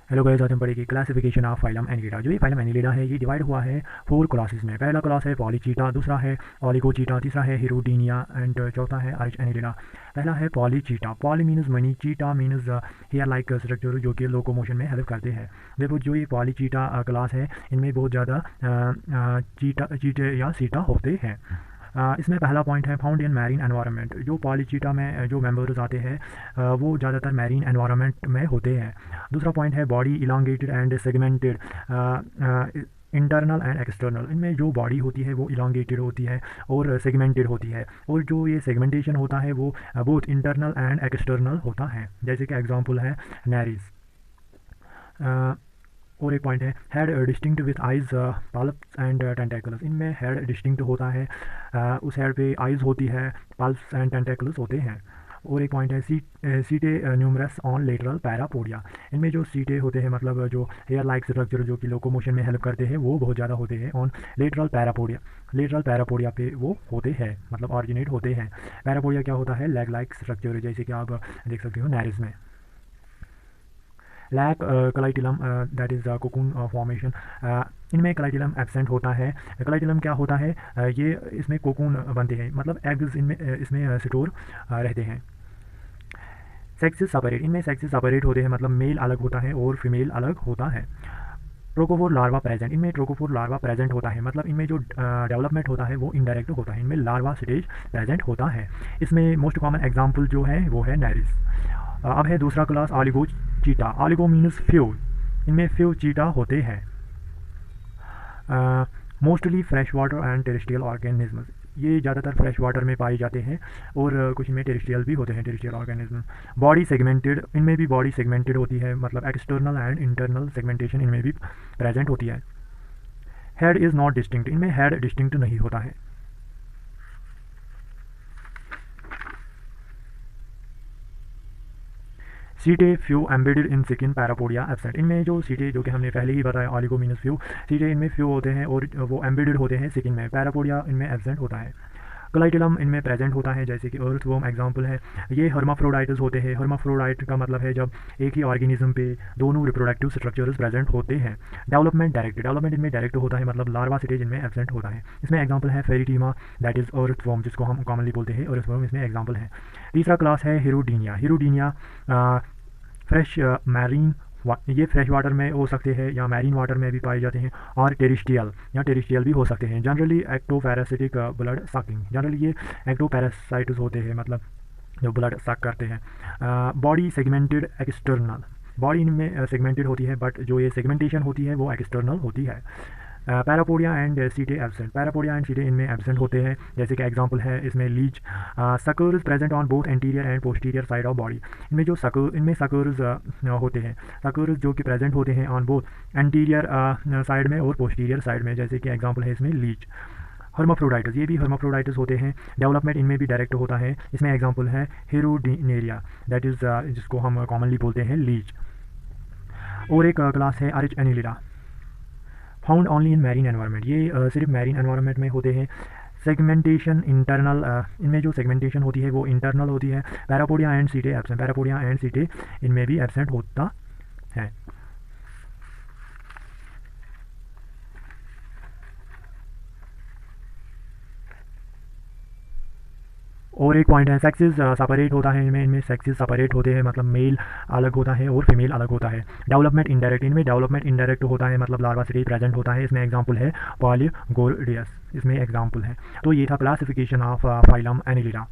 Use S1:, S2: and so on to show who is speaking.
S1: Hello guys, आज हम पढ़ेंगे क्लासिफिकेशन ऑफ फाइलम एनिलिडा। जो ये फाइलम एनिलिडा है ये डिवाइड हुआ है 4 क्लासेस में। पहला क्लास है पॉलीचीटा, दूसरा है ऑलिगोचीटा, तीसरा है हिरुडीनिया एंड चौथा है आर्च एनिलिडा। पहला है पॉलीचीटा। पॉली मीन्स मनी, चीटा मीन्स हेयर लाइक स्ट्रक्चर जो कि लोकोमोशन में हेल्प करते हैं। देखो जो ये पॉलीचीटा क्लास है इनमें बहुत ज़्यादा चीटे या सीटा होते हैं। इसमें पहला पॉइंट है फाउंड इन मैरीन एनवायरनमेंट। जो पॉलीचीटा में जो मेंबर्स आते हैं वो ज़्यादातर मैरीन एनवायरनमेंट में होते हैं। दूसरा पॉइंट है body elongated and segmented, internal and external. इनमें जो बॉडी होती है वो इलांगेटेड होती है और सेगमेंटेड होती है, और जो ये सेगमेंटेशन होता है वो बोथ इंटरनल एंड एक्सटर्नल होता है। जैसे कि एग्जांपल है नेरिस। और एक पॉइंट है head distinct with eyes, pulps and tentacles. इनमें हेड डिस्टिंक्ट होता है, उस हेड पे आइज होती है, पल्प्स एंड टेंटेकल्स होते हैं। और एक पॉइंट है सीटे न्यूमरस ऑन लेटरल पैरापोडिया। इनमें जो सीटे होते हैं मतलब जो हेयर लाइक स्ट्रक्चर जो कि लोकोमोशन में हेल्प करते हैं वो बहुत ज़्यादा होते हैं on lateral parapodia. Lateral parapodia पे वो होते हैं मतलब ऑरिजिनेट होते हैं। पैरापोडिया क्या होता है? लेग लाइक स्ट्रक्चर, जैसे कि आप देख सकते हो नेरिस में। Lack clitellum, that is cocoon formation. इनमें कलाइटिलम एब्सेंट होता है। कलाइटिलम क्या होता है? ये इसमें कोकून बनते हैं मतलब एग्स इनमें इसमें स्टोर रहते हैं। Sexes separate. इनमें सेक्सेस सेपरेट होते हैं मतलब मेल अलग होता है और फीमेल अलग होता है। Trochophore larva present. इनमें ट्रोकोफोर लार्वा प्रेजेंट होता है मतलब इनमें जो डेवलपमेंट होता है वो इनडायरेक्ट होता है। इनमें लार्वा स्टेज प्रेजेंट होता है। इसमें मोस्ट कॉमन एग्जाम्पल जो है वो है नेरिस। अब है दूसरा class Oligochaeta. Oligo means few. इनमें फ्यू चीटा होते हैं। Mostly fresh water and terrestrial organism. ये ज़्यादातर फ्रेश वाटर में पाए जाते हैं और कुछ इनमें टेरेस्ट्रियल भी होते हैं, टेरेस्ट्रियल ऑर्गेनिज्म। Body segmented. इनमें भी बॉडी सेगमेंटेड होती है मतलब एक्सटर्नल एंड इंटरनल सेगमेंटेशन इनमें भी प्रेजेंट होती है। Head is not distinct. इनमें हेड डिस्टिंक्ट नहीं होता है। सीटे few embedded in skin parapodia absent. इनमें जो सीटे जो कि हमने पहले ही बताया ऑलिगो मीनस फ्यू, सीटे इनमें फ्यू होते हैं और वो एम्बेडेड होते हैं सिकिन में। पैरापोडिया इनमें एब्सेंट होता है। कलाइटिलम इनमें प्रेजेंट होता है, जैसे कि अर्थवर्म एग्जांपल है। ये हर्माफ्रोडाइट्स होते हैं। हर्माफ्रोडाइट का मतलब है जब एक ही ऑर्गेनिज्म पे दोनों रिप्रोडक्टिव स्ट्रक्चर्स प्रेजेंट होते हैं। Development direct. डेवलपमेंट इनमें डायरेक्ट होता है मतलब लार्वा स्टेज इनमें एब्सेंट होता है। इसमें एग्जांपल है फेरिटीमा, दैट इज अर्थवर्म जिसको हम कॉमनली बोलते हैं अर्थवर्म, इसमें एग्जांपल है। तीसरा क्लास है हिरुडीनिया। हिरुडीनिया फ्रेश मैरीन, ये फ्रेश वाटर में हो सकते हैं या मैरीन वाटर में भी पाए जाते हैं, और टेरिस्ट्रियल या टेरिस्ट्रियल भी हो सकते हैं। Generally एक्टोपैरासिटिक blood sucking. जनरली ये एक्टोपैरासाइट्स होते हैं मतलब जो ब्लड सक करते हैं। Body segmented external. बॉडी इनमें सेगमेंटेड होती है बट जो ये सेगमेंटेशन होती है वो एक्सटर्नल होती है। पैरापोडिया एंड सीटे एब्सेंट। पैरापोडिया एंड सीटे इनमें एब्सेंट होते हैं, जैसे कि एग्जांपल है इसमें leech. Suckers present on both anterior and posterior side of body. इनमें सकर्स होते हैं। सकर्स जो कि प्रेजेंट होते हैं ऑन बोथ एंटीरियर साइड में और पोस्टीरियर साइड में, जैसे कि एग्जांपल है इसमें लीच। हर्माफ्रोडाइटिस, ये भी हर्माफ्रोडाइटिस होते हैं। डेवलपमेंट इनमें भी डायरेक्ट होता है। इसमें एग्जांपल है हिरुडिनेरिया, दैट इज़ जिसको हम कॉमनली बोलते हैं लीच। और एक क्लास है arch Annelida, found only in marine environment. ये सिर्फ मैरीन एनवायरनमेंट में होते हैं। सेगमेंटेशन इंटरनल, इनमें जो सेगमेंटेशन होती है वो इंटरनल होती है। पैरापोडिया एंड सीटे एब्सेंट। पैरापोडिया एंड सीटे इनमें भी एब्सेंट होता है। और एक पॉइंट है सेक्सेस सेपरेट होता है। इनमें सेक्सेस सेपरेट होते हैं मतलब मेल अलग होता है और फीमेल अलग होता है। Development indirect. इनमें डेवलपमेंट इनडायरेक्ट होता है मतलब लार्वा स्टेज प्रेजेंट होता है। इसमें एग्जांपल है पॉलीगोर्डियस, इसमें एग्जांपल है। तो ये था क्लासिफिकेशन ऑफ फाइलम एनिलिडा।